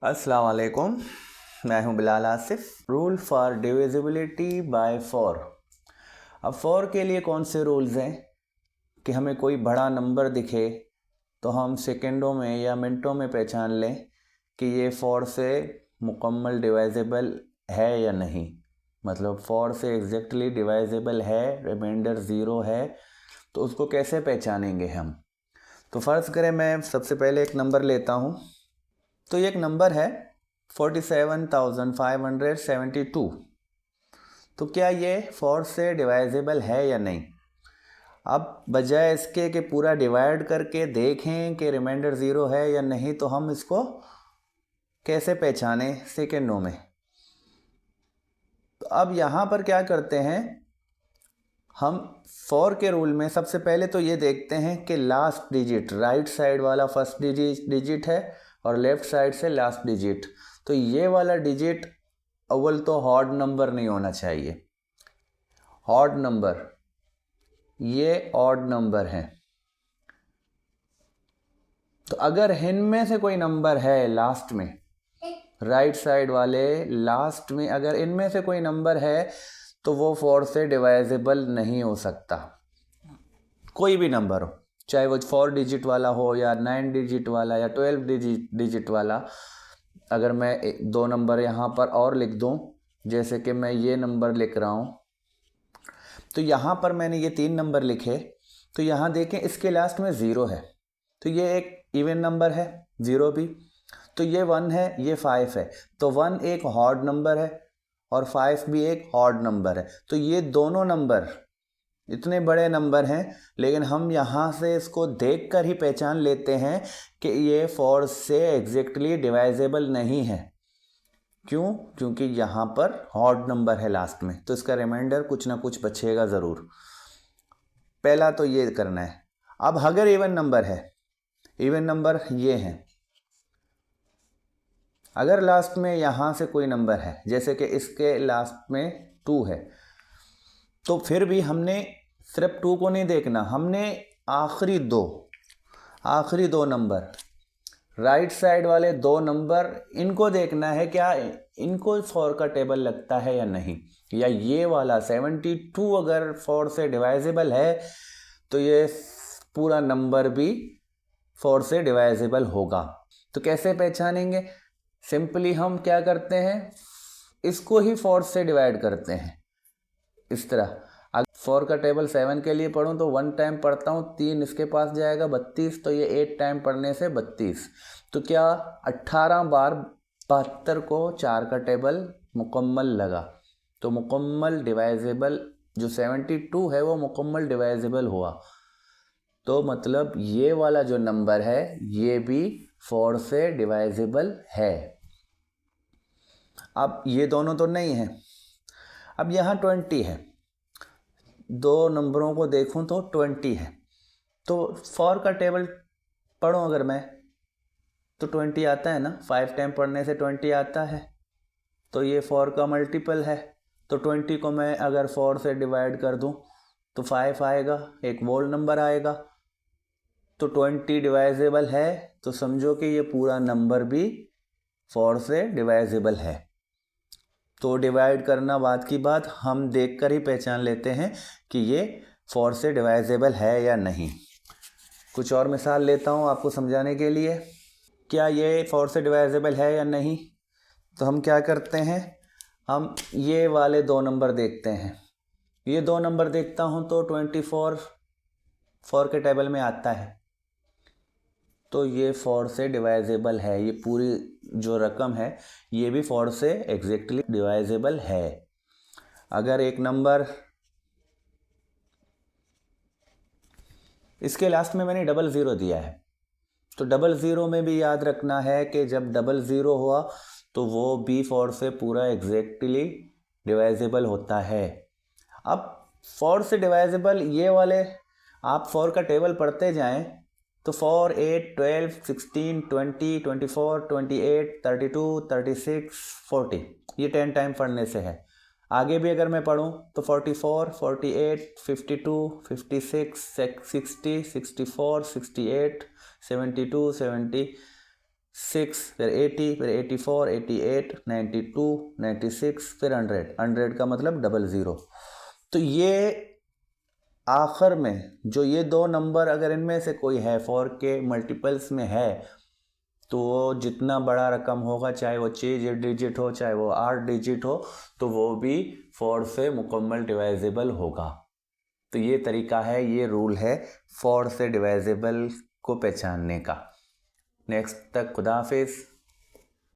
अस्सलाम वालेकुम। मैं हूं Bilal Asif. Rule for divisibility bye 4। अब 4 के लिए कौन से रूल्स हैं कि हमें कोई बड़ा नंबर दिखे तो हम सेकंडों में या मिनटों में पहचान लें कि ये 4 से मुकम्मल डिवाइजेबल है या नहीं। मतलब 4 से एग्जैक्टली डिवाइजेबल है, रिमाइंडर 0 है, तो उसको कैसे पहचानेंगे हम। तो फ़र्ज़ करें मैं सबसे पहले एक नंबर लेता हूँ। तो ये एक नंबर है 47,572। तो क्या ये 4 से डिवाइजेबल है या नहीं। अब बजाय इसके कि पूरा डिवाइड करके देखें कि रिमाइंडर 0 है या नहीं, तो हम इसको कैसे पहचानें सेकेंडों में। तो अब यहाँ पर क्या करते हैं, हम 4 के रूल में सबसे पहले तो ये देखते हैं कि लास्ट डिजिट राइट साइड वाला फर्स्ट डिजिट है और लेफ्ट साइड से लास्ट डिजिट। तो ये वाला डिजिट अव्वल तो ऑड नंबर नहीं होना चाहिए। ऑड नंबर, ये ऑड नंबर है। तो अगर इनमें से कोई नंबर है लास्ट में, राइट साइड वाले लास्ट में अगर इनमें से कोई नंबर है तो वो 4 से डिवाइजेबल नहीं हो सकता। कोई भी नंबर हो, चाहे वो 4 डिजिट वाला हो या 9 डिजिट वाला या 12 डिजिट वाला। अगर मैं 2 नंबर यहाँ पर और लिख दूँ, जैसे कि मैं ये नंबर लिख रहा हूँ, तो यहाँ पर मैंने ये 3 नंबर लिखे, तो यहाँ देखें इसके लास्ट में 0 है, तो ये एक इवन नंबर है 0 भी। तो ये 1 है, ये 5 है, तो 1 एक ऑड नंबर है और 5 भी एक ऑड नंबर है। तो ये दोनों नंबर इतने बड़े नंबर हैं, लेकिन हम यहाँ से इसको देखकर ही पहचान लेते हैं कि ये 4 से एग्जैक्टली डिवाइजेबल नहीं है। क्यों? क्योंकि यहाँ पर ऑड नंबर है लास्ट में, तो इसका रिमाइंडर कुछ ना कुछ बचेगा ज़रूर। पहला तो ये करना है। अब अगर इवन नंबर है, इवन नंबर ये हैं, अगर लास्ट में यहाँ से कोई नंबर है, जैसे कि इसके लास्ट में 2 है, तो फिर भी हमने सिर्फ 2 को नहीं देखना, हमने आखिरी दो नंबर राइट साइड वाले 2 नंबर इनको देखना है, क्या इनको 4 का टेबल लगता है या नहीं। या ये वाला 72 अगर 4 से डिवाइजेबल है तो ये पूरा नंबर भी 4 से डिवाइजेबल होगा। तो कैसे पहचानेंगे? सिंपली हम क्या करते हैं, इसको ही 4 से डिवाइड करते हैं इस तरह। अगर 4 का टेबल 7 के लिए पढ़ूँ तो 1 टाइम पढ़ता हूँ, 3 इसके पास जाएगा 32, तो ये 8 टाइम पढ़ने से 32। तो क्या 18 बार 72 को 4 का टेबल मुकम्मल लगा, तो मुकम्मल डिवाइजेबल जो 72 है वो मुकम्मल डिवाइजेबल हुआ। तो मतलब ये वाला जो नंबर है ये भी 4 से डिवाइजेबल है। अब ये दोनों तो नहीं है। अब यहाँ 20 है, 2 नंबरों को देखूं तो 20 है, तो 4 का टेबल पढ़ूं अगर मैं तो 20 आता है ना, 5 टाइम पढ़ने से 20 आता है, तो ये 4 का मल्टीपल है। तो 20 को मैं अगर 4 से डिवाइड कर दूं तो 5 आएगा, एक वोल नंबर आएगा। तो 20 डिवाइजेबल है, तो समझो कि ये पूरा नंबर भी 4 से डिवाइजेबल है। तो डिवाइड करना बात की बात, हम देखकर ही पहचान लेते हैं कि ये 4 से डिवाइजेबल है या नहीं। कुछ और मिसाल लेता हूँ आपको समझाने के लिए। क्या ये 4 से डिवाइजेबल है या नहीं, तो हम क्या करते हैं, हम ये वाले 2 नंबर देखते हैं। ये 2 नंबर देखता हूँ तो 24 4 के टेबल में आता है, तो ये 4 से डिवाइजेबल है। ये पूरी जो रकम है ये भी 4 से एग्जैक्टली डिवाइजेबल है। अगर एक नंबर इसके लास्ट में मैंने 00 दिया है, तो 00 में भी याद रखना है कि जब 00 हुआ तो वो भी 4 से पूरा एग्जैक्टली डिवाइजेबल होता है। अब 4 से डिवाइजेबल ये वाले आप 4 का टेबल पढ़ते जाएं तो 4, 8, 12, 16, 20, 24, 28, 32, 36, 40, ये 10 टाइम पढ़ने से है। आगे भी अगर मैं पढ़ूं तो 44, 48, 52, 56, 60, 64, 68, 72, 70, 6, फिर 80, फिर 84, 88, 92, 96, फिर 100। 100 का मतलब 00। तो ये आखिर में जो ये दो नंबर अगर इनमें से कोई है 4 के मल्टीपल्स में है, तो जितना बड़ा रकम होगा, चाहे वो 6 डिजिट हो चाहे वो 8 डिजिट हो, तो वो भी 4 से मुकम्मल डिवाइजेबल होगा। तो ये तरीका है, ये रूल है 4 से डिवाइजेबल को पहचानने का। नेक्स्ट तक खुदा हाफिज़।